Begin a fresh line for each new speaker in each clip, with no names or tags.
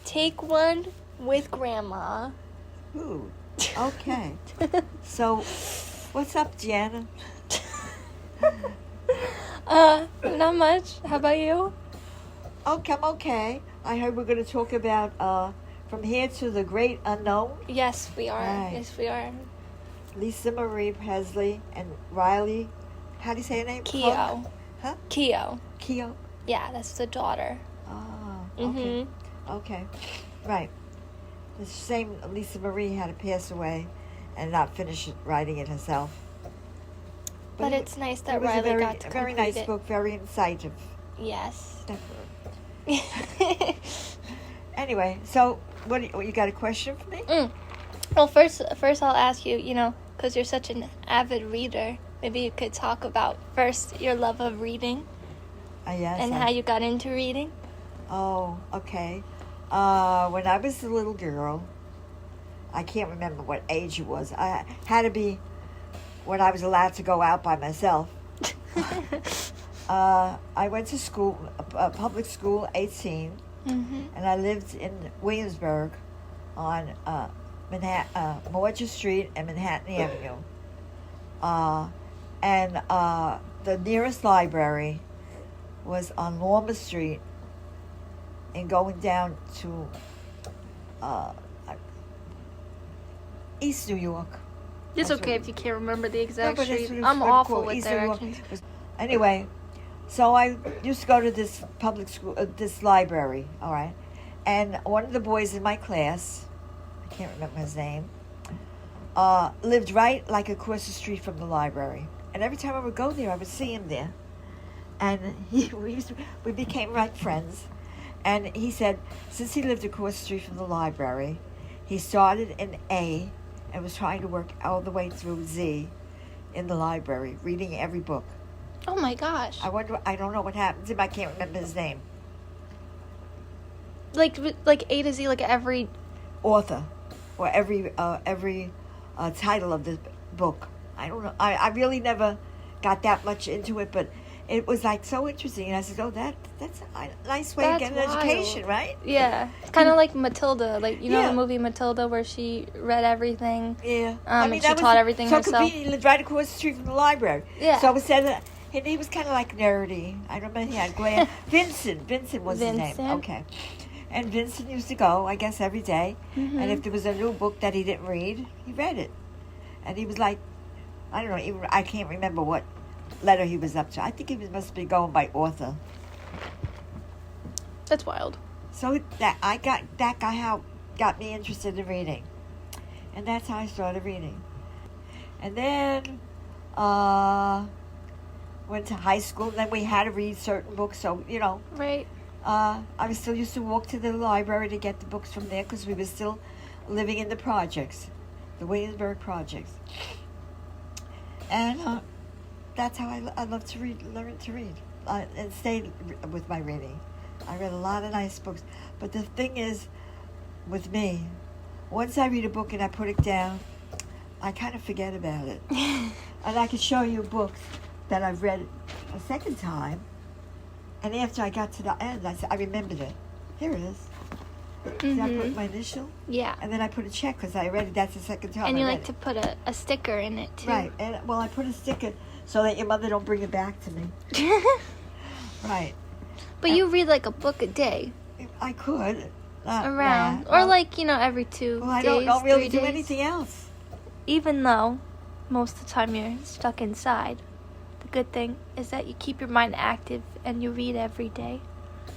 take one with Grandma.
Ooh, okay. So, what's up, Gianna?
Not much. How about you?
Okay, I'm okay. I heard we're going to talk about From Here to the Great Unknown.
Yes, we are.
Right.
Yes, we are.
Lisa Marie Presley and Riley. How do you say her name?
Keo.
Clark? Huh?
Keo.
Keo.
Yeah, that's the daughter.
Oh, okay. Okay. Right. The same Lisa Marie had to pass away and not finish writing it herself.
But it's nice that
it was
Riley got to
very
complete
nice book, very incisive.
Yes.
Definitely. Anyway, so what you got a question for me?
Well, first I'll ask you, because you're such an avid reader, maybe you could talk about first your love of reading.
Yes.
And how you got into reading.
Oh, okay. When I was a little girl, I can't remember what age it was. I had to be when I was allowed to go out by myself. I went to school, public school, 18, and I lived in Williamsburg on Morger Street and Manhattan Avenue. And the nearest library was on Lormer Street and going down to East New York.
It's okay if you can't remember the exact
No,
street. I'm awful with
East New York.
directions.
Anyway, so I used to go to this public school, this library, all right? And one of the boys in my class, I can't remember his name, lived right like across the street from the library. And every time I would go there, I would see him there. And we became like friends. And he said, since he lived across the street from the library, he started in A and was trying to work all the way through Z in the library, reading every book.
Oh my gosh.
I don't know what happened to him. I can't remember his name.
Like A to Z, like every
Author, or every title of the book. I don't know. I really never got that much into it, but it was like so interesting. And I said, "Oh, that's a nice way to get an education, right?"
Yeah, it's kind of like Matilda, like
Yeah.
the movie Matilda, where she read everything.
Yeah,
and she taught everything herself.
So convenient. He lived right across the street from the library.
Yeah.
So it said he was kind of like nerdy. I remember he had glam. Vincent was his name. Okay. And Vincent used to go, I guess, every day. And if there was a new book that he didn't read, he read it. And he was like, I don't know, I can't remember what letter he was up to. I think he must be going by author.
That's wild.
So that guy how got me interested in reading. And that's how I started reading. And then went to high school. Then we had to read certain books, so,
Right.
I was still used to walk to the library to get the books from there because we were still living in the projects, the Williamsburg projects. And that's how I love to read, learn to read, and stayed with my reading. I read a lot of nice books. But the thing is, with me, once I read a book and I put it down, I kind of forget about it. And I can show you books that I've read a second time. And after I got to the end, I remembered it. Here it is. See, I put my initial.
Yeah.
And then I put a check because I read it. That's the second time.
And you
I read
like to put a sticker in it too.
Right. And I put a sticker so that your mother don't bring it back to me. Right.
But you read like a book a day.
I could.
Around. Or every 2
Well, I
days,
don't really
3
do
days.
anything else.
Even though most of the time you're stuck inside, the good thing is that you keep your mind active and you read every day.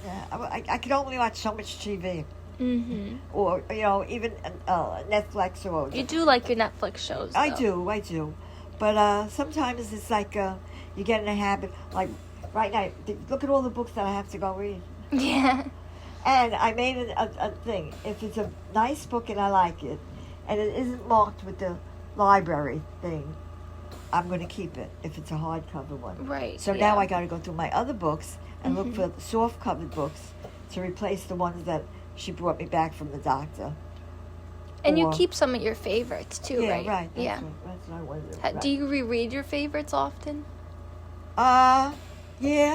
Yeah. I can only watch so much TV.
Mm-hmm.
Or, even Netflix or...
You do like your Netflix shows, though.
I do. But sometimes it's like you get in a habit. Like right now, look at all the books that I have to go read.
Yeah.
And I made a thing. If it's a nice book and I like it, and it isn't marked with the library thing, I'm going to keep it if it's a hardcover one.
Right.
So now I got to go through my other books and look for soft-covered books to replace the ones that she brought me back from the doctor.
And you keep some of your favorites too, right?
Yeah, right.
That's
what I wanted to do. Right.
Do you reread your favorites often?
Yeah.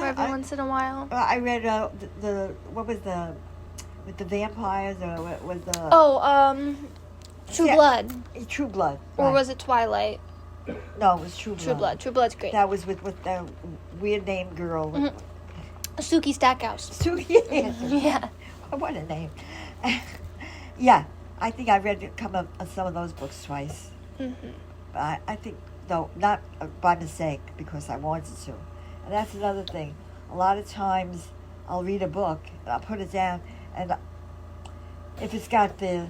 Or every once in a while?
I read with the vampires or with the
True Blood.
True Blood.
Or
right.
was it Twilight?
No, it was True Blood.
True Blood. True Blood's great.
That was with the weird name girl.
Suki Stackhouse.
Suki.
Yeah.
What a name. Yeah, I think I read some of those books twice.
Mm-hmm.
But I think, though, not by mistake, because I wanted to. And that's another thing. A lot of times I'll read a book and I'll put it down, and if it's got the,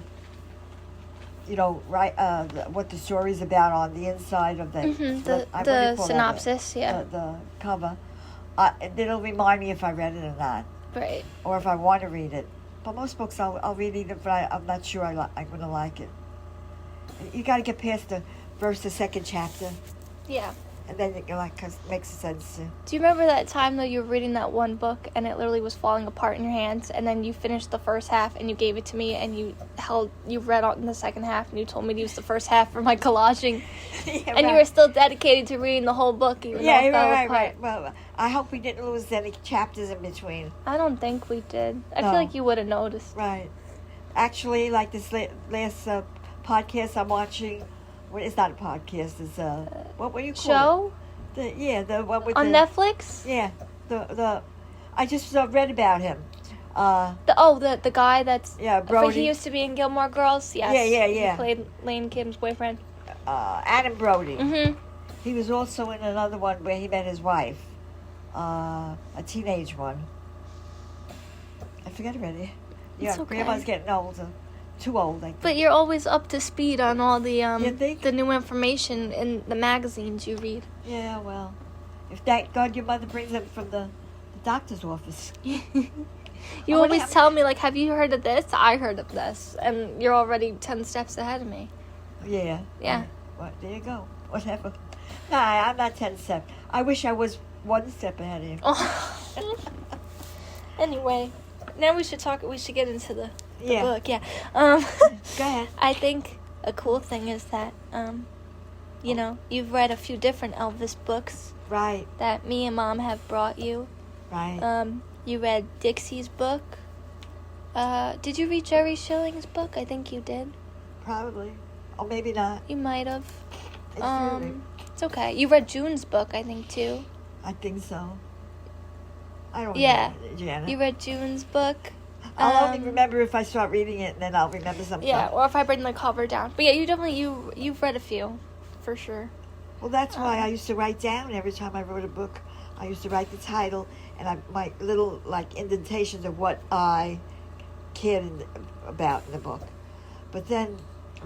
what the story's about on the inside of
the synopsis,
the cover, it'll remind me if I read it or not.
Right.
Or if I want to read it. But most books I'll read even if I'm not sure I'm going to like it. You got to get past the first or second chapter.
Yeah.
And then you're like, cause it makes sense too.
Do you remember that time though you were reading that one book and it literally was falling apart in your hands, and then you finished the first half and you gave it to me and you read on the second half and you told me to use the first half for my collaging, and you were still dedicated to reading the whole book even though it fell apart.
Right. Well, I hope we didn't lose any chapters in between.
I don't think we did. I feel like you would have noticed.
Right. Actually, like this last podcast I'm watching. Well, it's not a podcast. It's what do you call it?
Show?
The one with
on Netflix.
Yeah, the I just read about him.
The guy that's
Brody.
He used to be in Gilmore Girls. Yes.
Yeah.
He played Lane Kim's boyfriend.
Adam Brody.
Mm-hmm.
He was also in another one where he met his wife, a teenage one. I forget already. Yeah,
it's okay.
Grandma's getting older. Too old, I think.
But you're always up to speed on all the
You think?
the new information in the magazines you read.
Yeah, well, if thank God your mother brings them from the doctor's office.
You always tell me, like, have you heard of this? I heard of this. And you're already 10 steps ahead of me.
Yeah.
Yeah.
Well, there you go. Whatever. Nah, I'm not 10 steps. I wish I was 1 step ahead of you.
Oh. Anyway, now we should get into the book. Yeah.
Go ahead.
I think a cool thing is that, you've read a few different Elvis books.
Right.
That me and Mom have brought you.
Right.
You read Dixie's book. Did you read Jerry Schilling's book? I think you did.
Probably. Or maybe not.
You might have. It's okay. You read June's book, I think, too.
I think so. I don't
know,
Janet.
You read June's book.
I'll only remember if I start reading it, and then I'll remember something.
Yeah, or if I bring the cover down. But yeah, you've read a few, for sure.
Well, that's why I used to write down every time I wrote a book. I used to write the title and my little indentations of what I cared about in the book. But then,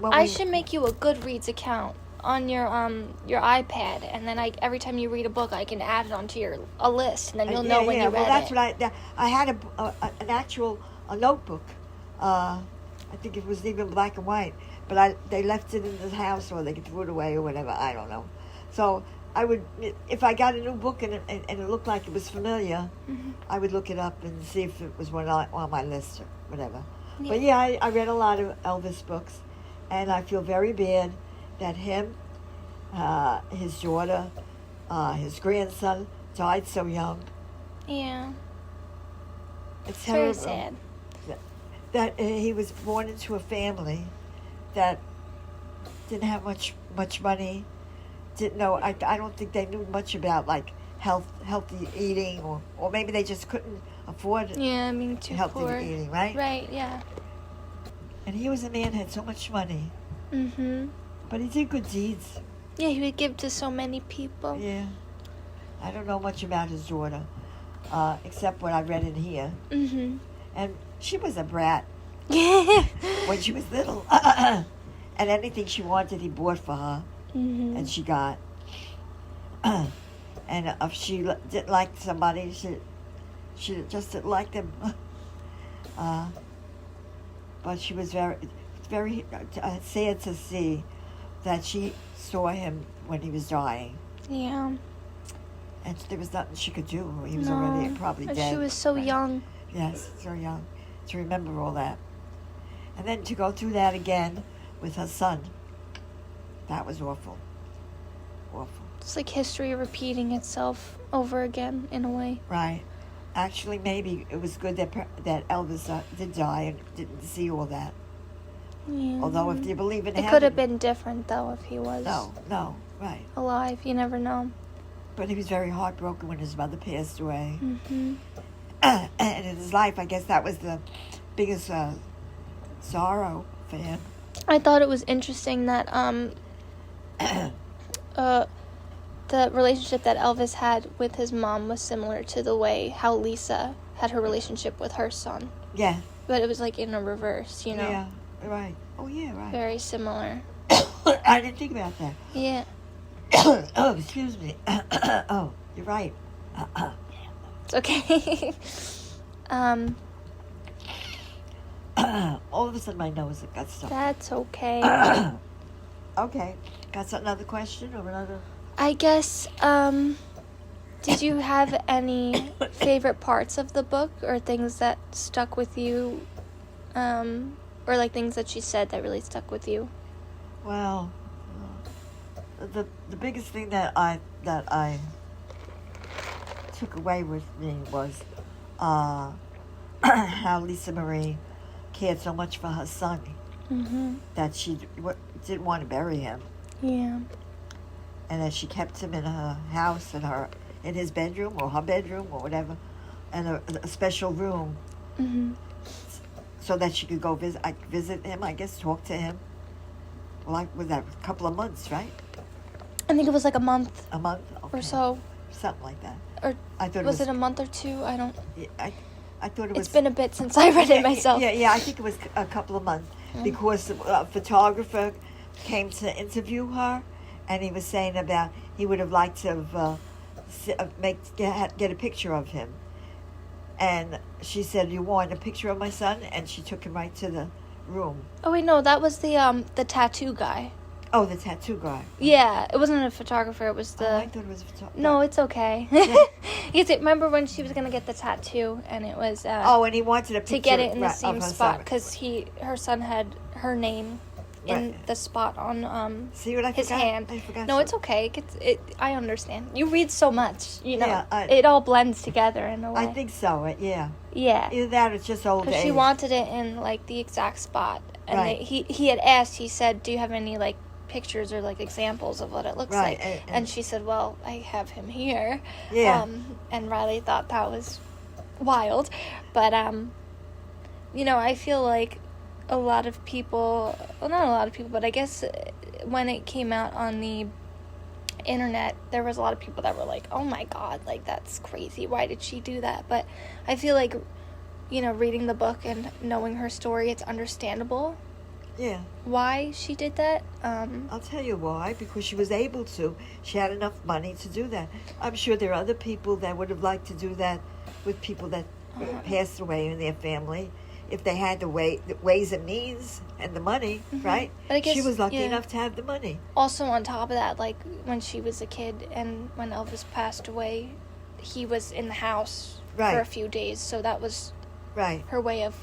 I should make you a Goodreads account on your iPad, and then every time you read a book, I can add it onto a list, and then you'll know when you read
that's
it.
what I had an actual notebook. I think it was even black and white, but they left it in the house or they threw it away or whatever. I don't know. So I would, if I got a new book and it looked like it was familiar, I would look it up and see if it was one on my list or whatever. Yeah. But yeah, I read a lot of Elvis books, and I feel very bad that him, his daughter, his grandson died so young.
Yeah.
It's terrible.
Very sad.
That he was born into a family that didn't have much money, didn't know. I don't think they knew much about healthy eating, or maybe they just couldn't afford healthy eating, right?
Right. Yeah.
And he was a man who had so much money.
Mhm.
But he did good deeds.
Yeah, he would give to so many people.
Yeah. I don't know much about his daughter, except what I read in here.
Mhm.
And she was a brat. When she was little. And anything she wanted, he bought for her.
Mm-hmm.
And she got. And if she didn't like somebody, she just didn't like them. But she was very, very sad to see that she saw him when he was dying.
Yeah.
And there was nothing she could do. He was already probably dead.
She was so young.
Yes, so young. To remember all that. And then to go through that again with her son. That was awful. Awful.
It's like history repeating itself over again, in a way.
Right. Actually, maybe it was good that that Elvis did die and didn't see all that.
Yeah.
Although, if you believe in
it
heaven,
could have been different though if he was
no, right.
alive. You never know.
But he was very heartbroken when his mother passed away.
Mm-hmm.
And in his life, I guess that was the biggest sorrow for him.
I thought it was interesting that the relationship that Elvis had with his mom was similar to the way how Lisa had her relationship with her son.
Yeah.
But it was like in a reverse, you know.
Yeah, right. Oh, yeah, right.
Very similar.
I didn't think about that.
Yeah.
Oh, excuse me. Oh, you're right.
It's okay.
All of a sudden my nose got stuck.
That's okay.
Okay. Got another question or another?
I guess, did you have any favorite parts of the book or things that stuck with you? Or like things that she said that really stuck with you?
Well, the biggest thing that I took away with me was how Lisa Marie cared so much for her son that she didn't want to bury him,
Yeah.
and that she kept him in her house, in his bedroom or her bedroom or whatever, and a special room so that she could go visit him. I guess talk to him. Like, was that a couple of months, right?
I think it was like a month
A month
or so.
something like that.
Or
I thought
was it a month or two? I don't...
I thought it was...
It's been a bit since I read it myself.
Yeah, I think it was a couple of months because a photographer came to interview her, and he was saying about he would have liked to get a picture of him. And she said, "You want a picture of my son?" And she took him right to the room.
Oh wait, no, that was the tattoo guy.
Oh, the tattoo guy.
Yeah, it wasn't a photographer. It was the.
Oh, I thought it was a photographer.
No, it's okay. Remember when she was gonna get the tattoo, and it was.
And he wanted a picture
to get it in the
of
same
her
spot
son.
because her son had her name in the spot on
See what I
his
forgot?
hand.
I forgot.
No, it's okay. I understand. You read so much, you know.
Yeah,
it all blends together in a way.
I think so. Yeah.
Yeah.
Either that or it's just old age.
Because she wanted it in like the exact spot, and
Right.
he had asked. He said, "Do you have any like pictures or like examples of what it looks
Right,
like?" And she said, "Well, I have him here."
Yeah.
And Riley thought that was wild, but I feel like a lot of people, well, not a lot of people, but I guess when it came out on the internet, there was a lot of people that were like, "Oh my God, like that's crazy. Why did she do that?" But I feel like, reading the book and knowing her story, it's understandable.
Yeah.
Why she did that.
I'll tell you why. Because she was able to. She had enough money to do that. I'm sure there are other people that would have liked to do that with people that passed away in their family. If they had the ways and means and the money, right?
But I guess,
she was lucky enough to have the money.
Also, on top of that, like when she was a kid and when Elvis passed away, he was in the house for a few days. So that was her way of,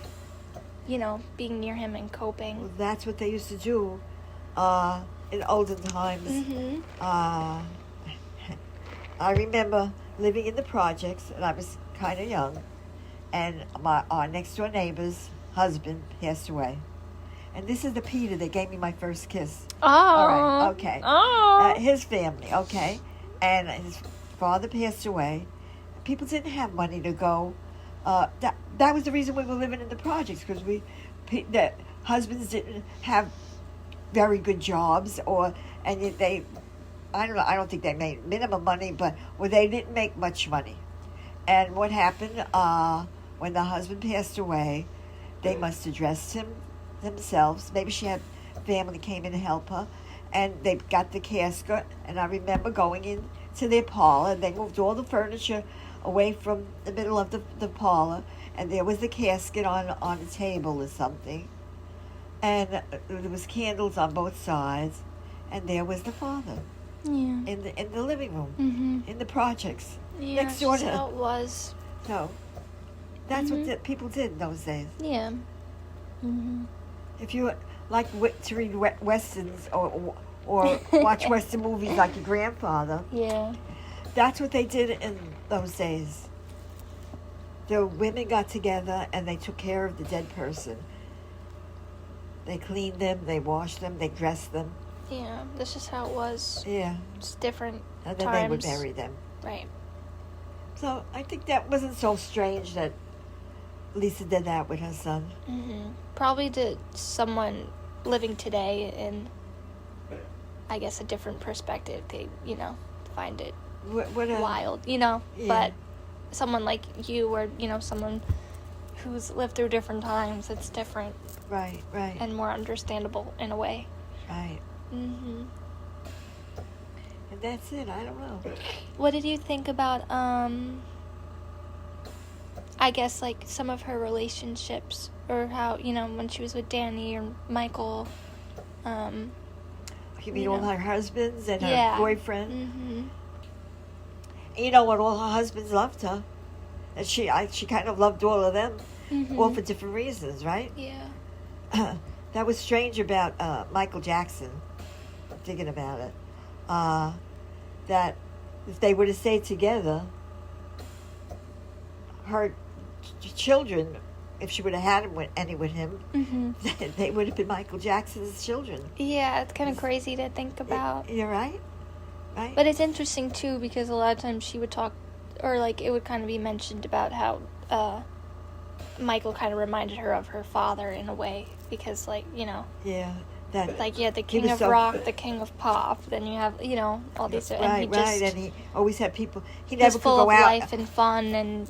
being near him and coping.
Well, that's what they used to do in olden times. I remember living in the projects, and I was kind of young, and our next door neighbor's husband passed away. And this is the Peter that gave me my first kiss.
Oh.
All right, okay.
Oh.
His family, okay. And his father passed away. People didn't have money to go. That was the reason we were living in the projects, because the husbands didn't have very good jobs, I don't think they made minimum money, but they didn't make much money. And what happened when the husband passed away, they must have dressed him themselves. Maybe she had family came in to help her, and they got the casket. And I remember going in to their parlor. They moved all the furniture away from the middle of the parlor, and there was the casket on a table or something, and there was candles on both sides, and there was the father in the living room in the projects next door to
how it was.
So that's what people did in those days.
Yeah.
If you like to read westerns or watch western movies like your grandfather,
Yeah.
that's what they did in those days. the women got together and they took care of the dead person. They cleaned them, they washed them, they dressed them.
Yeah, that's just how it was.
Yeah.
It's different
And then
times.
they would bury them.
Right.
So I think that wasn't so strange that Lisa did that with her son.
Mm-hmm. Probably to someone living today in, I guess, a different perspective, they, find it wild,
Yeah.
But someone like you or, someone who's lived through different times, it's different.
Right.
And more understandable in a way.
Right.
Mm-hmm.
And that's it. I don't know.
What did you think about, I guess, like, some of her relationships, or how, when she was with Danny or Michael,
You mean all her husbands and her
yeah.
boyfriend?
Mm-hmm.
And you know what? All her husbands loved her. And she kind of loved all of them,
Mm-hmm.
all for different reasons, right?
Yeah.
That was strange about Michael Jackson, thinking about it. That if they would have stayed together, her children, if she would have had any with him,
Mm-hmm.
they would have been Michael Jackson's children.
Yeah, it's kind of crazy to think about.
You're right. Right.
But it's interesting, too, because a lot of times she would talk, or, like, it would kind of be mentioned about how Michael kind of reminded her of her father in a way, because, like,
Yeah. That.
like, the king of rock, the king of pop, then you have, all these, and
Right.
he just
And he always had people. He
was
never could
full
go
of
out.
life and fun, and,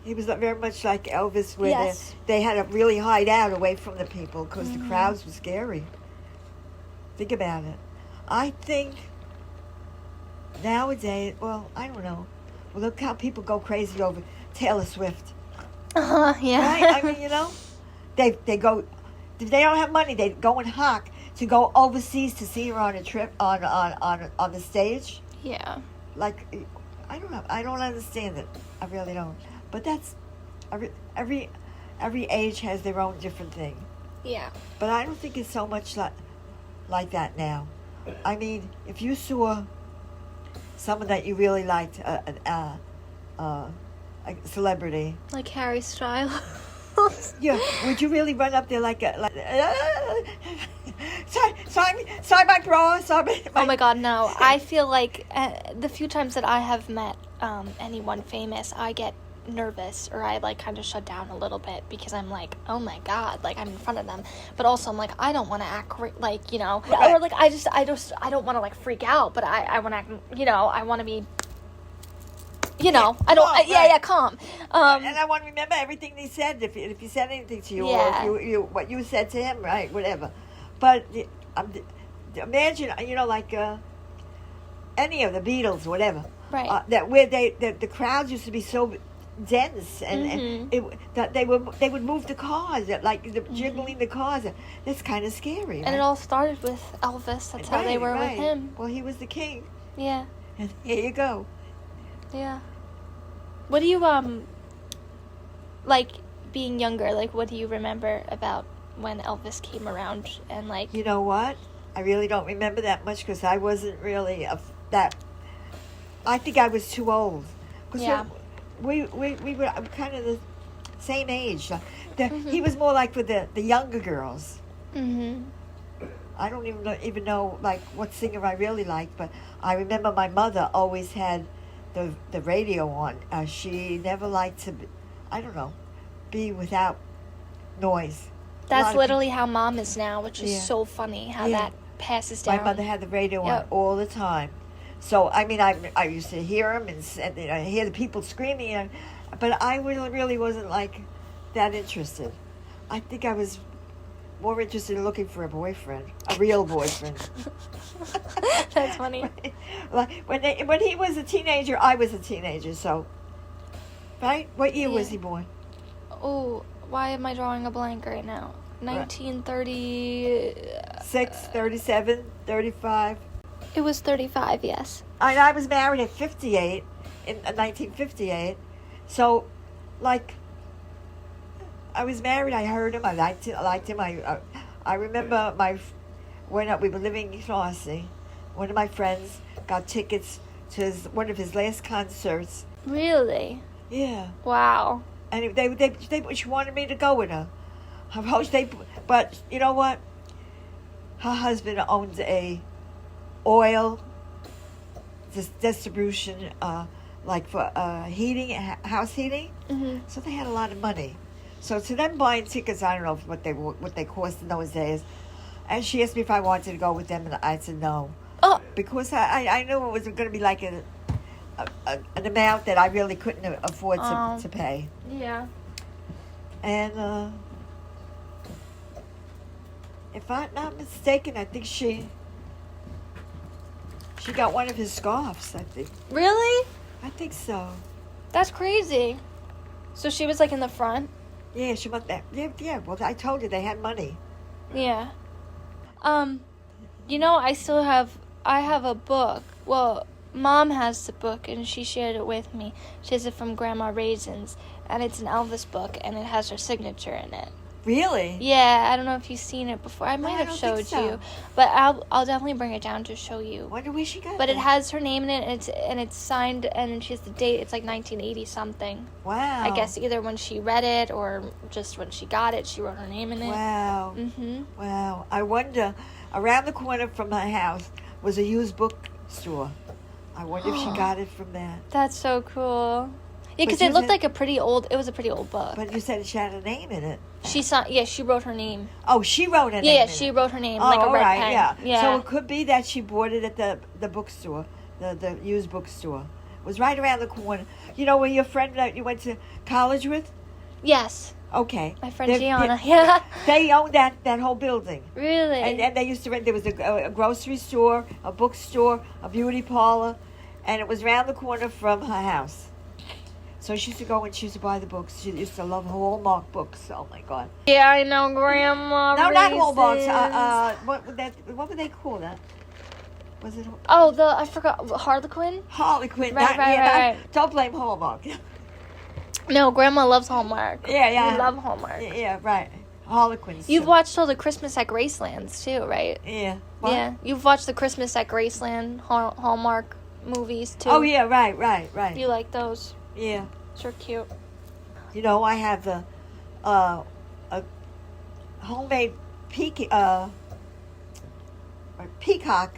He was very much like Elvis, where
Yes.
they had to really hide out away from the people because
Mm-hmm.
the crowds were scary. Think about it. I think nowadays, well, I don't know. Well, look how people go crazy over Taylor Swift.
yeah.
Right? I mean, they go. If they don't have money, they go and hawk to go overseas to see her on a trip on the stage.
Yeah.
Like, I don't know. I don't understand it. I really don't. But that's every age has their own different thing.
Yeah.
But I don't think it's so much like that now. I mean, if you saw someone that you really liked, a celebrity,
Like Harry Styles.
yeah, would you really run up there like sign my bra, sign my...
Oh my god, no. I feel like the few times that I have met anyone famous, I get nervous, or I like kind of shut down a little bit, because I'm like, oh my god, like I'm in front of them, but also I'm like, I don't want to act like,
Right.
or like I don't want to like freak out, but I want to act, I want to be, I don't,
Calm,
yeah,
right.
calm.
And I want to remember everything he said, if he said anything to you,
Yeah.
or if you what you said to him, right, whatever. But imagine, like any of the Beatles, whatever,
Right.
that where the crowds used to be so dense, and that they would move the cars, like jiggling the cars. That's kind of scary.
And
right?
it all started with Elvis. That's how they were with
right.
him.
Well, he was the king,
Yeah.
and here you go.
Yeah. What do you, like, being younger, like, what do you remember about when Elvis came around, and, like...
You know what? I really don't remember that much, because I wasn't really that... I think I was too old. Cause
Yeah.
We were kind of the same age. He was more like with the younger girls.
Mm-hmm.
I don't even know like what singer I really liked, but I remember my mother always had the radio on. She never liked to, be without noise.
That's literally how Mom is now, which is
Yeah.
so funny how
Yeah.
that passes down.
My mother had the radio on
Yep.
all the time. So, I mean, I used to hear them and I hear the people screaming, but I really wasn't like that interested. I think I was more interested in looking for a boyfriend, a real boyfriend.
That's funny.
Like when he was a teenager, I was a teenager. So, right? What year was
Yeah.
he born?
Oh, why am I drawing a blank right now? 1930...
6, 37, 35.
It was 35, yes.
I was married at 58, in 1958. So, like, I was married. I heard him. I liked him. I remember when we were living in Flossie, one of my friends got tickets to one of his last concerts.
Really?
Yeah.
Wow.
And she wanted me to go with her. But you know what? Her husband owns a oil distribution, like for heating, house heating.
Mm-hmm.
So they had a lot of money. So to them buying tickets, I don't know what they cost in those days. And she asked me if I wanted to go with them, and I said no.
Oh.
Because I knew it was going to be like an amount that I really couldn't afford to pay.
Yeah.
And if I'm not mistaken, I think she got one of his scarves, I think.
Really?
I think so.
That's crazy. So she was like in the front?
Yeah, she went there. Yeah, well, I told you they had money.
Yeah. You know, I have a book. Well, Mom has the book, and she shared it with me. She has it from Grandma Raisins, and it's an Elvis book, and it has her signature in it.
Really?
Yeah, I don't know if you've seen it before. I might have showed you, but I'll definitely bring it down to show you.
Wonder where she got
But
that.
it has her name in it, and it's signed, and she has the date. It's like 1980 something.
Wow.
I guess either when she read it or just when she got it, she wrote her name in it.
Wow.
Mm-hmm.
Wow. I wonder, around the corner from my house was a used bookstore. I wonder if she got it from that.
That's so cool. Yeah, because
But
it
you
looked
said-
like it was a pretty old book.
But you said she had a name in it.
She wrote her name.
Oh, she wrote a name
Yeah,
in
she
it.
wrote her name,
Oh,
like a
all
red
right,
pen.
yeah. So it could be that she bought it at the bookstore, the used bookstore. It was right around the corner. You know where your friend that you went to college with?
Yes,
Okay.
my friend Gianna. Yeah.
They owned that whole building.
Really?
And they used to rent, there was a grocery store, a bookstore, a beauty parlor, and it was around the corner from her house. So she used to go and she used to buy the books. She used to love Hallmark books. Oh my God.
Yeah, I know, Grandma.
No, not Hallmark.
Raisins.
What would they call that? Was it
Oh, I forgot. Harlequin?
Harlequin?
Right.
Don't blame Hallmark.
No, Grandma loves Hallmark.
Yeah.
We love Hallmark.
Yeah, right. Harlequins.
You've watched all the Christmas at Gracelands, too, right?
Yeah. What?
Yeah. You've watched the Christmas at Graceland Hallmark movies, too.
Oh, yeah, right.
You like those?
Yeah.
They're cute.
You know, I have a homemade peacock.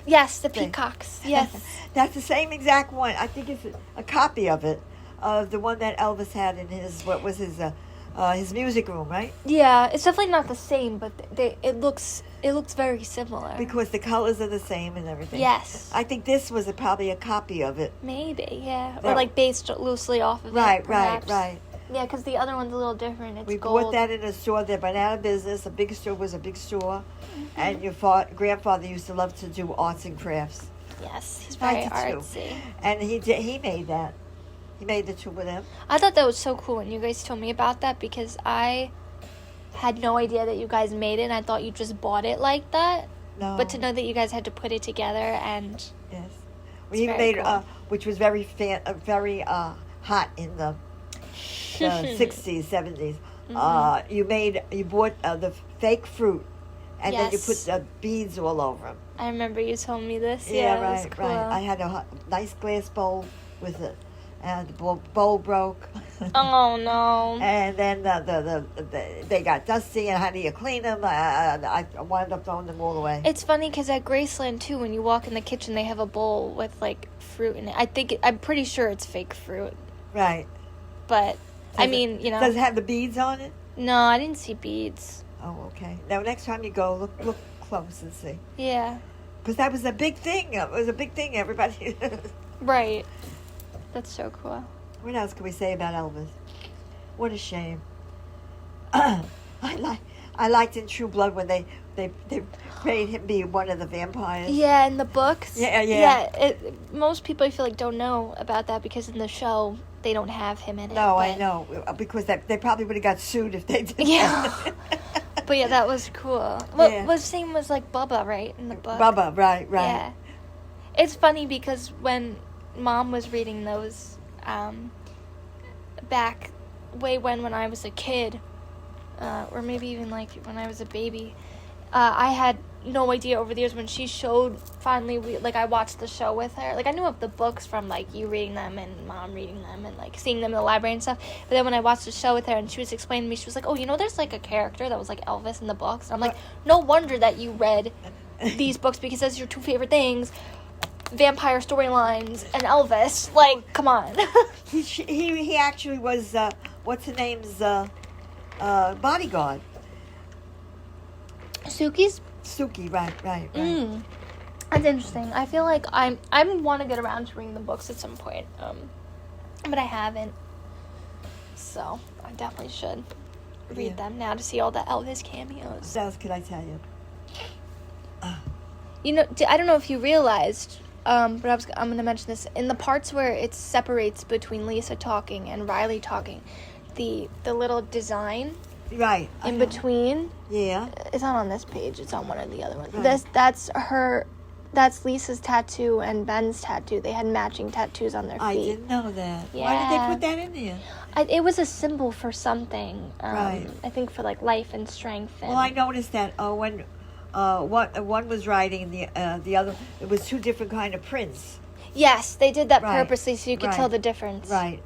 Yes, the
thing.
peacocks. Yes.
That's the same exact one. I think it's a copy of it, of the one that Elvis had in his music room, right?
Yeah, it's definitely not the same, but it looks very similar.
Because the colors are the same and everything.
Yes.
I think this was probably a copy of it.
Maybe, yeah.
Yeah.
Or like based loosely off of it.
Right.
Yeah, because the other one's a little different. It's
We
gold.
bought that in a store. They went out of business. A big store was a big store.
Mm-hmm.
And your grandfather used to love to do arts and crafts.
Yes, he's
I
very
did too.
artsy.
And he made that. He made the two of them.
I thought that was so cool when you guys told me about that because I had no idea that you guys made it and I thought you just bought it like that.
No.
But to know that you guys had to put it together and...
Yes.
It's
We
very
made,
cool.
which was very hot in the 60s, 70s.
Mm-hmm.
You bought the fake fruit, and then you
Yes.
put the beads all over them.
I remember you told me this.
Yeah,
it was
right,
cool.
right. I had a nice glass bowl with it, and the bowl broke.
Oh, no.
And then they got dusty, and how do you clean them? I wound up throwing them all away.
It's funny because at Graceland, too, when you walk in the kitchen, they have a bowl with, like, fruit in it. I'm pretty sure it's fake fruit.
Right.
But,
Does it have the beads on it?
No, I didn't see beads.
Oh, okay. Now, next time you go, look close and see.
Yeah.
Because that was a big thing. It was a big thing, everybody.
Right. That's so cool.
What else can we say about Elvis? What a shame. I liked in True Blood when they made him be one of the vampires.
Yeah, in the books.
Yeah.
Most people, I feel like, don't know about that because in the show, they don't have him in it.
No,
but,
I know. Because they probably would have got sued if they did
Yeah.
that.
But yeah, that was cool. Well,
Yeah.
the same was like Bubba, right? In the book.
Bubba, right.
Yeah. It's funny because when Mom was reading those, back way when I was a kid, or maybe even like when I was a baby, I had no idea over the years when she showed, finally, I watched the show with her. Like, I knew of the books from, like, you reading them and Mom reading them and, like, seeing them in the library and stuff. But then when I watched the show with her and she was explaining to me, she was like, oh, there's, like, a character that was, like, Elvis in the books. And I'm like, no wonder that you read these books because those are your two favorite things. Vampire storylines and Elvis. Like, come on.
he actually was, what's her name's, bodyguard. Suki, right.
That's interesting. I feel like I want to get around to reading the books at some point, but I haven't. So I definitely should read them now to see all the Elvis cameos.
What else could I tell you?
I don't know if you realized, but I'm going to mention this in the parts where it separates between Lisa talking and Riley talking. The little design.
Right.
In between.
Yeah.
It's not on this page. It's on one of the other ones.
Right.
That's Lisa's tattoo and Ben's tattoo. They had matching tattoos on their feet.
I didn't know that.
Yeah.
Why did they put that in there?
It was a symbol for something.
Right.
I think for like life and strength. And
well, I noticed that when one was writing the other, it was two different kind of prints.
Yes, they did that
Right.
purposely so you could tell the difference.
Right.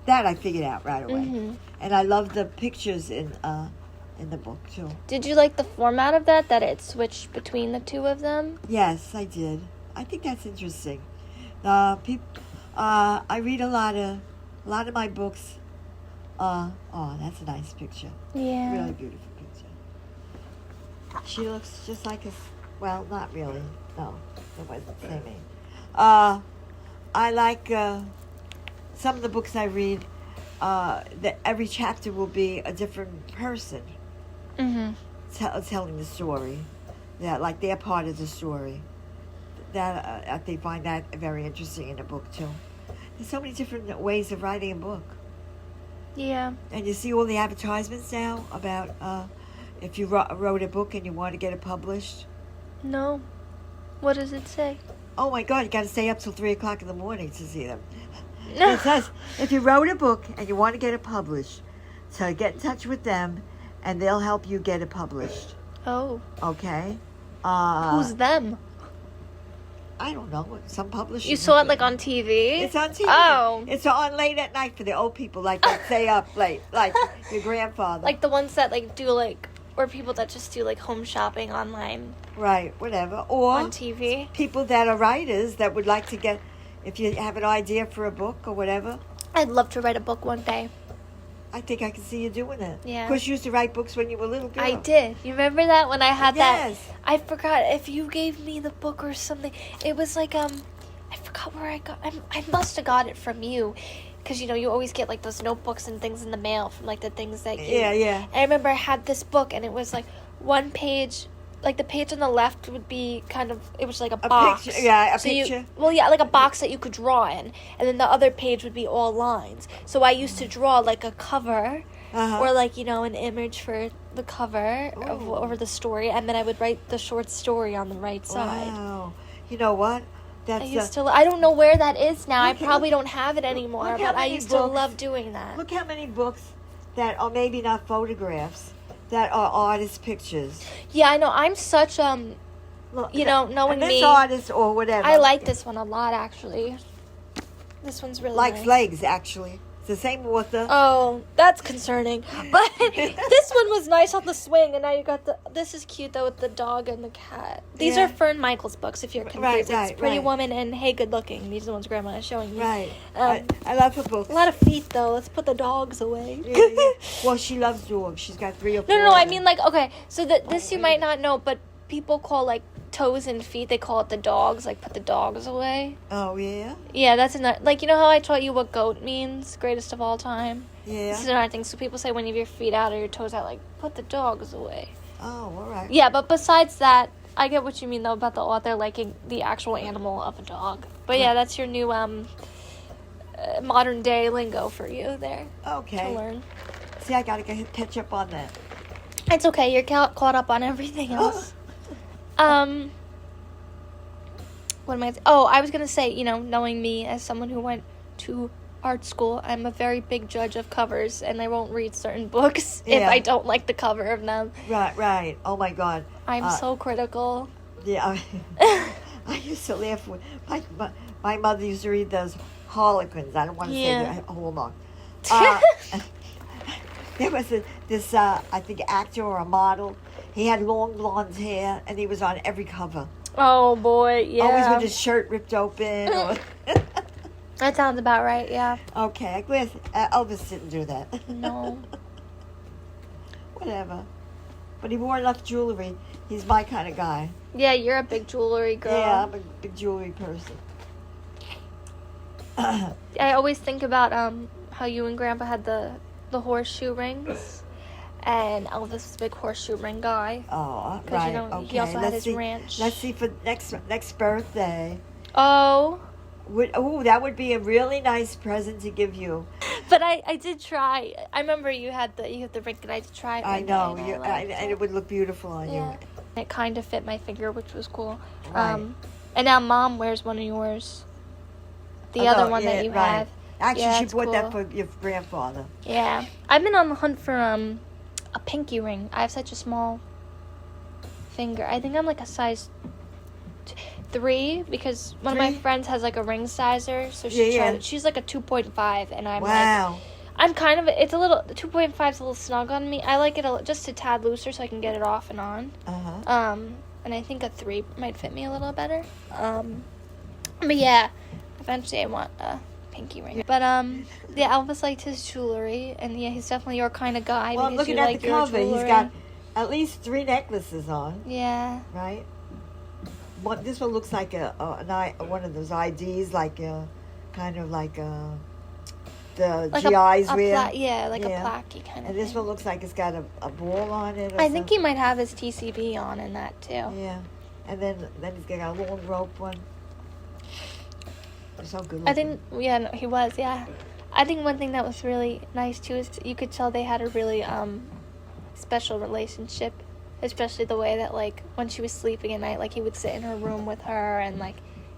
That I figured out right away.
Mm-hmm.
And I love the pictures in the book too.
Did you like the format of that it switched between the two of them?
Yes, I did. I think that's interesting. I read a lot of my books. Oh, that's a nice picture.
Yeah.
Really beautiful picture. She looks just like well, not really. No, it wasn't the same age. I like some of the books I read. That every chapter will be a different person telling the story. Yeah, like they're part of the story. That they find that very interesting in a book too. There's so many different ways of writing a book.
Yeah.
And you see all the advertisements now about if you wrote a book and you want to get it published.
No. What does it say?
Oh my God! You got to stay up till 3:00 in the morning to see them. It says, if you wrote a book and you want to get it published, so get in touch with them, and they'll help you get it published.
Oh.
Okay?
Who's them?
I don't know. Some publishers.
You saw it, like, on TV?
It's on TV.
Oh.
It's on late at night for the old people, like that stay up late, like your grandfather.
Like the ones that, like, do, like, or people that just do, like, home shopping online.
Right, whatever. Or
on TV.
People that are writers that would like to get... If you have an idea for a book or whatever.
I'd love to write a book one day.
I think I can see you doing it.
Yeah.
Of course, you used to write books when you were a little girl.
I did. You remember that when I had
Yes.
that? I forgot if you gave me the book or something. It was like, I forgot where I got I must have got it from you. Because, you always get, like, those notebooks and things in the mail from, like, the things that you...
Yeah.
And I remember I had this book, and it was, like, one page... Like, the page on the left would be kind of... It was like a box.
Picture, yeah, a picture.
Like a box that you could draw in. And then the other page would be all lines. So I used to draw, like, a cover. Or, like, an image for the cover over the story. And then I would write the short story on the right side.
Wow. You know what?
I don't know where that is now. I probably don't have it anymore. But I used to love doing that.
Look how many books that are maybe not photographs. That are artist pictures.
Yeah, I know. I'm such, knowing me.
Artist or whatever.
I like this one a lot, actually. This one's really nice.
Legs, actually. It's the same author.
Oh, that's concerning. But this one was nice on the swing, and now you got this is cute, though, with the dog and the cat. These are Fern Michael's books, if you're confused. It's Pretty Woman and Hey Good Looking. These are the ones Grandma is showing you.
Right. I love her books.
A lot of feet, though. Let's put the dogs away.
Yeah. Well, she loves dogs. She's got 3 or 4.
No, I mean, like, okay, so this you might not know, but people call, like, toes and feet, they call it the dogs, like, put the dogs away.
Oh, yeah?
Yeah, that's another, like, you know how I taught you what goat means, greatest of all time?
Yeah.
This is another thing, so people say when you have your feet out or your toes out, like, put the dogs away.
Oh, all right.
Yeah, but besides that, I get what you mean, though, about the author liking the actual animal of a dog. But yeah, that's your new, modern day lingo for you there.
Okay.
To learn.
See, I gotta catch up on that.
It's okay, you're caught up on everything else. What am I... I was going to say, knowing me as someone who went to art school, I'm a very big judge of covers, and I won't read certain books if
Yeah.
I don't like the cover of them.
Right. Oh my God.
I'm so critical.
Yeah. I used to laugh with my mother used to read those Harlequins. I don't want to say
Yeah.
the Hallmark. There was this I think actor or a model. He had long blonde hair, and he was on every cover.
Oh boy, yeah.
Always with his shirt ripped open. Or
That sounds about right, yeah.
okay, I'm glad Elvis didn't do that.
No.
Whatever. But he wore enough jewelry. He's my kind of guy.
Yeah, you're a big jewelry girl.
Yeah, I'm a big jewelry person.
I always think about how you and Grandpa had the horseshoe rings, and Elvis was a big horseshoe ring guy.
Oh,
'Cause,
right.
you know,
Okay.
he also had his
see.
ranch.
Let's see for next birthday.
Oh,
That would be a really nice present to give you.
but I did try. I remember you had the ring, and I did try it.
I
one
know,
day,
and it would look beautiful on
Yeah.
you.
It kind of fit my finger, which was cool.
Right.
And now Mom wears one of yours. The
Oh,
other
no,
one
yeah,
that you
right.
have.
Actually,
Yeah,
she
it's
bought that
cool.
for your grandfather.
Yeah. I've been on the hunt for a pinky ring. I have such a small finger. I think I'm like a size 3 because one of my
3?
friends has like a ring sizer, so
Yeah.
she's like a 2.5, and I'm like,
Wow.
I'm kind of, it's a little, 2.5 is a little snug on me. I like it just a tad looser so I can get it off and on.
Uh-huh.
And I think a 3 might fit me a little better. But yeah, eventually I want a pinky ring. But yeah, Elvis liked his jewelry, and yeah, he's definitely your kind of guy.
Well, I'm
because
looking
you
at
like
the
your
cover. He's
jewelry.
got at least 3 necklaces on,
Yeah.
right? This one looks like one of those IDs, like kind of like the
Like
GIs
a
wear.
yeah, like
Yeah.
a plaquey kind of
And this
thing.
one looks like it's got a ball on it. Or
I think he
something.
might have his TCB on in that too.
Yeah, and then he's got a long rope one. They're so good looking.
I think, yeah, no, he was, yeah. I think one thing that was really nice too is you could tell they had a really special relationship, especially the way that like when she was sleeping at night, like he would sit in her room with her, and like,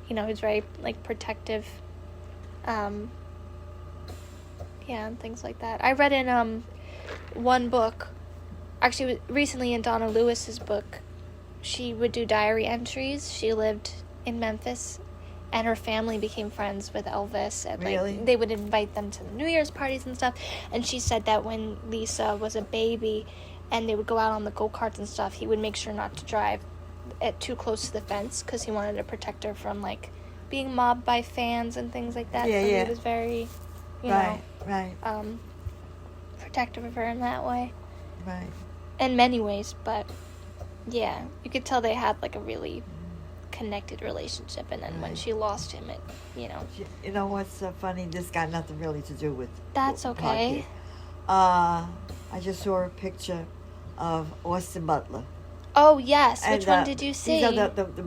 you know, he was very like protective, yeah, and things like that. I read in one book, actually recently in Donna Lewis's book, she would do diary entries. She lived in Memphis, and her family became friends with Elvis, and
Really?
like they would invite them to the New Year's parties and stuff. And she said that when Lisa was a baby and they would go out on the go-karts and stuff, he would make sure not to drive too close to the fence because he wanted to protect her from like being mobbed by fans and things like that.
Yeah,
so
yeah.
he was very, you
right,
know, protective of her in that way,
right.
in many ways. But yeah, you could tell they had like a really connected relationship, and then when
Right.
she lost him, it, you know,
You know what's so funny? This got nothing really to do with.
That's
with
okay.
podcast. I just saw a picture of Austin Butler.
oh yes,
And,
which one did you see?
These are the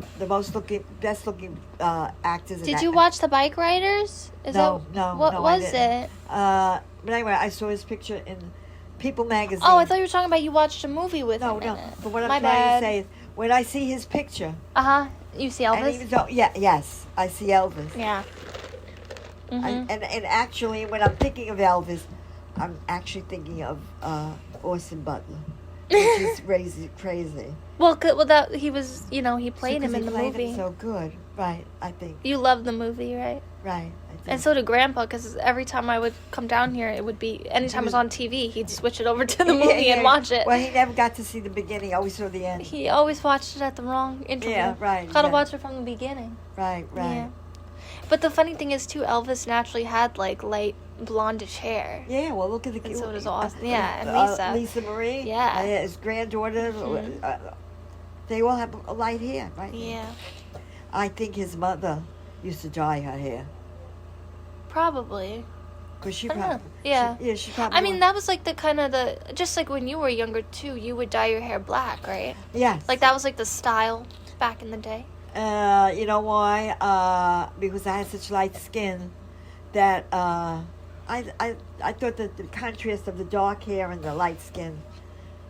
best looking actors.
Did you watch The Bike Riders?
No,
what
no, I
was
didn't.
it?
But anyway, I saw his picture in People magazine.
Oh, I thought you were talking about you watched a movie with him in it.
But what I'm
My
trying
bad.
to say is, when I see his picture,
You see
and
Elvis?
even though, yes, I see Elvis.
Yeah. Mhm.
And actually, when I'm thinking of Elvis, I'm actually thinking of Austin Butler, which is crazy.
Well, that he was, you know, he played him in the
He played
movie.
him so good, right? I think,
You love the movie, right?
right. I think.
And so did Grandpa, because every time I would come down here, it would be, anytime it was on TV, he'd switch it over to the movie and watch it.
Well, he never got to see the beginning. Always saw the end.
He always watched it at the wrong interval.
Yeah, right,
Gotta
yeah.
watch it from the beginning.
Right.
Yeah. But the funny thing is, too, Elvis naturally had, like, light blondish hair.
Yeah, well, look at the
And so does Austin. Yeah, and Lisa.
Lisa Marie.
Yeah.
His granddaughter.
Mhm.
They all have a light hair, right?
Yeah.
I think his mother used to dye her hair.
Probably.
Cause she
I don't know.
probably.
Yeah.
She probably.
I mean, that was like the kind of just like when you were younger too, you would dye your hair black, right?
Yes.
Like that was like the style back in the day.
You know why? Because I had such light skin that I thought that the contrast of the dark hair and the light skin.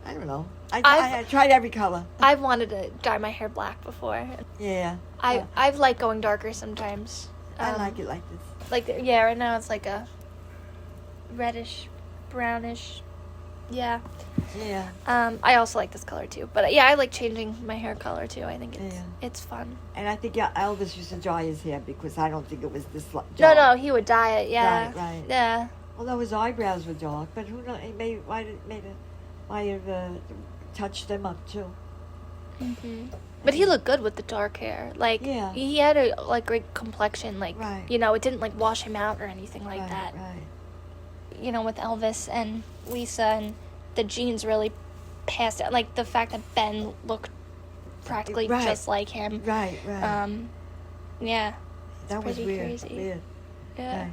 I don't know. I tried every color.
I've wanted to dye my hair black before.
Yeah.
I've liked going darker sometimes.
I like it like this.
Like, yeah, right now it's like a reddish, brownish. Yeah.
Yeah.
I also like this color too. But yeah, I like changing my hair color too. I think it's fun.
And I think Elvis used to dye his hair because I don't think it was this dark.
No, he would dye it. Yeah.
Right.
Yeah.
Although his eyebrows were dark, but who knows? He might have touched them up too.
Mhm. But he looked good with the dark hair. Like,
yeah.
He had a great complexion. Like,
right.
It didn't like wash him out or anything like that.
Right.
With Elvis and Lisa, and the genes really passed out. Like the fact that Ben looked practically just like him.
Right.
Yeah.
That was weird.
Crazy.
Weird.
Yeah.
Right.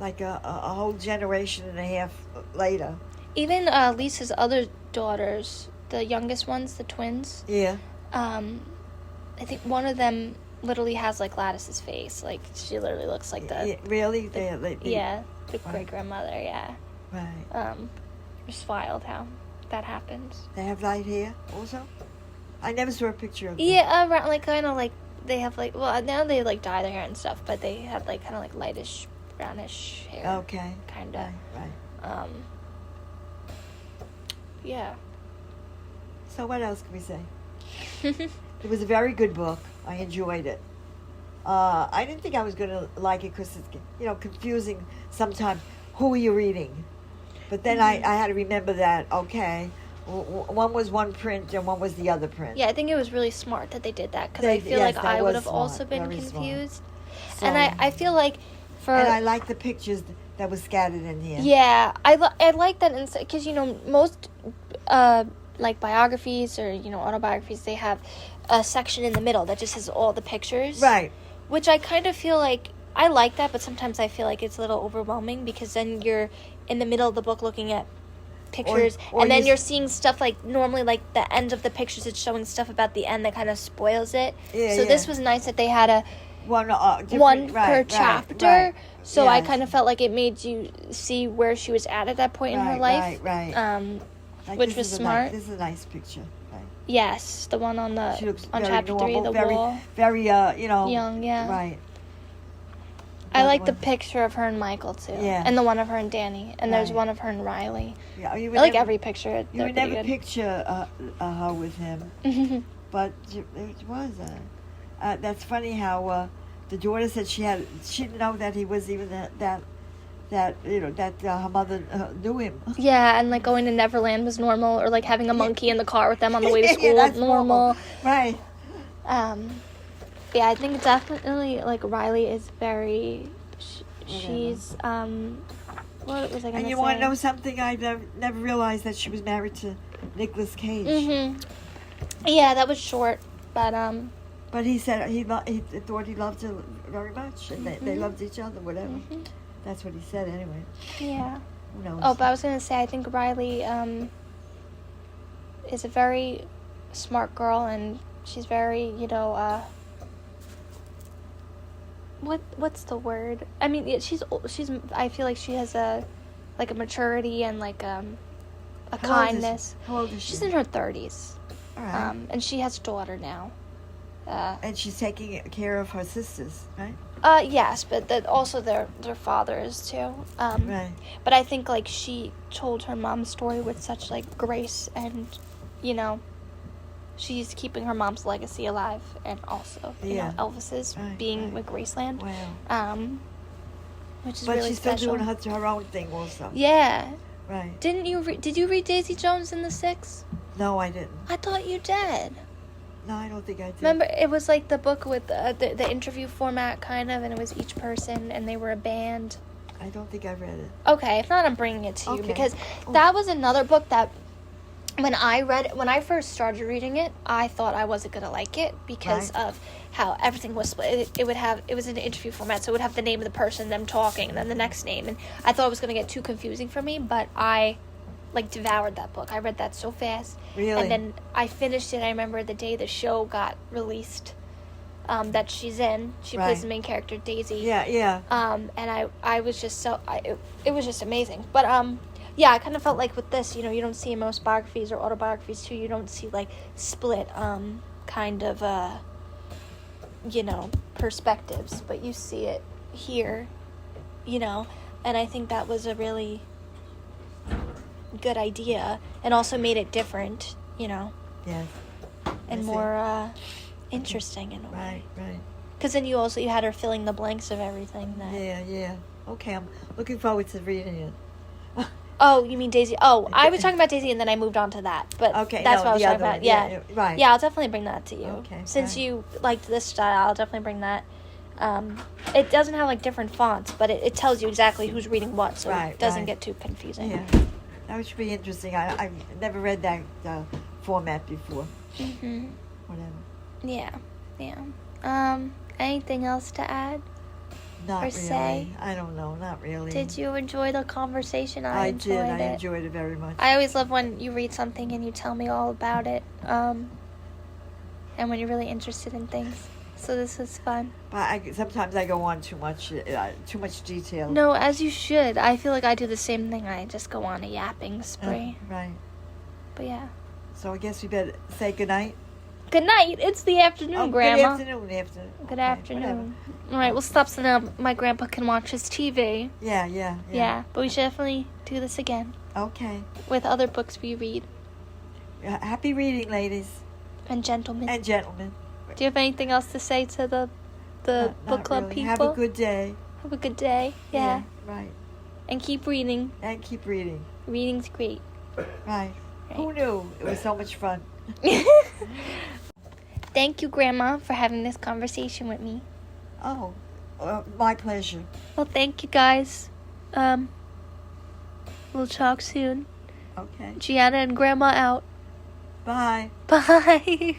Like a whole generation and a half later.
Even Lisa's other daughters, the youngest ones, the twins.
Yeah.
I think one of them literally has like Gladys's face. Like she literally looks like
really?
The great grandmother. Yeah.
Right.
Just wild how that happens.
They have light hair also. I never saw a picture of them.
Yeah, around like kind of like they have like now they like dye their hair and stuff, but they had like kind of like lightish brownish hair.
Okay.
Kind of.
Right.
Yeah.
So what else can we say? It was a very good book. I enjoyed it. I didn't think I was going to like it because it's confusing sometimes. Who are you reading? But then I had to remember that, okay, one was one print and one was the other print.
Yeah, I think it was really smart that they did that because I feel like I would have also been confused. So, and I feel like
and I like the pictures that was scattered in here.
Yeah, I like that because, most like biographies or, autobiographies, they have a section in the middle that just has all the pictures.
Right.
Which I kind of feel like, I like that, but sometimes I feel like it's a little overwhelming because then you're in the middle of the book looking at pictures
or
and then you're seeing stuff like normally like the end of the pictures, it's showing stuff about the end that kind of spoils it.
Yeah,
so this was nice that they had a one per chapter.
Right.
So I kind of felt like it made you see where she was at that point in her life.
Right.
Which was smart.
This is a nice picture. Right.
Yes, the one on
she looks
on
very
chapter
normal,
3, the
very,
wall.
very,
young, yeah.
Right.
I like the picture of her and Michael too.
Yeah.
And the one of her and Danny. And there's one of her and Riley.
Yeah,
I like every picture.
You would never picture her with him. But it was. That's funny how the daughter said she didn't know that he was even that her mother knew him.
Yeah, and like going to Neverland was normal, or like having a monkey in the car with them on the way to school
that's
normal.
Right.
Yeah, I think definitely like Riley is very. She's what was I gonna say?
And you want to know something? I never realized that she was married to Nicolas Cage.
Yeah, that was short, but.
But he said he thought he loved her very much, and they loved each other. Whatever. That's what he said anyway.
Yeah.
Who knows?
Oh, but I was gonna say I think Riley is a very smart girl, and she's very what's the word? I mean, she's. I feel like she has a maturity and like a kindness.
How old is she?
She's in her 30s.
All right.
And she has a daughter now.
And she's taking care of her sisters, right?
Yes, but that also their father is too.
Right.
But I think like she told her mom's story with such like grace, and she's keeping her mom's legacy alive, and also Elvis's being with Graceland.
Wow.
Which is
but
really
she's
special.
still doing her own thing also.
Yeah.
Right.
Did you read Daisy Jones and the Six?
No, I didn't.
I thought you did.
No, I don't think I did.
Remember, it was like the book with the interview format, kind of, and it was each person, and they were a band.
I don't think I read it.
Okay, if not, I'm bringing it to you, because that was another book that, when I first started reading it, I thought I wasn't going to like it, because of how everything was split. It was in an interview format, so it would have the name of the person, them talking, and then the next name, and I thought it was going to get too confusing for me, but I devoured that book. I read that so fast.
Really?
And then I finished it. I remember the day the show got released, that she's in. She plays the main character, Daisy.
Yeah.
And I was just it was just amazing. But yeah, I kind of felt like with this, you don't see in most biographies or autobiographies too, you don't see like split kind of perspectives, but you see it here, And I think that was a really good idea, and also made it different,
Yes.
and
I see.
more interesting in a way.
Right.
Because then you had her filling the blanks of everything.
Yeah. Okay, I'm looking forward to reading it.
Oh, you mean Daisy? Oh, I was talking about Daisy, and then I moved on to that. But
Okay,
that's
no,
what I was
the
talking
other
about.
one.
Yeah,
Right.
Yeah, I'll definitely bring that to you.
Okay,
Since
right.
you liked this style, I'll definitely bring that. It doesn't have like different fonts, but it tells you exactly who's reading what, so it doesn't get too confusing.
Yeah, that should be interesting. I've never read that format before.
Mhm.
Whatever.
Yeah. Anything else to add?
Not
Or
really.
say?
I don't know. Not really.
Did you enjoy the conversation? I enjoyed
did.
it.
I enjoyed it very much.
I always love when you read something and you tell me all about it. And when you're really interested in things. So this was fun.
But sometimes I go on too much detail.
No, as you should. I feel like I do the same thing. I just go on a yapping spree.
Right.
But yeah.
So I guess we better say goodnight.
Good night. It's the afternoon, Grandma.
Good afternoon.
Good
Okay,
afternoon.
whatever.
All right, we'll stop so now my grandpa can watch his TV.
Yeah.
But we should definitely do this again
Okay.
with other books we read.
Happy reading, ladies
And gentlemen.
and gentlemen.
Do you have anything else to say to the
Not
book club
really.
people?
Have a good day.
Have a good day. Yeah.
Right.
And keep reading.
And keep reading.
Reading's great.
Right. Who knew? It was so much fun.
Thank you, Grandma, for having this conversation with me.
Oh, my pleasure.
Well, thank you, guys. We'll talk soon.
Okay.
Gianna and Grandma out.
Bye.
Bye.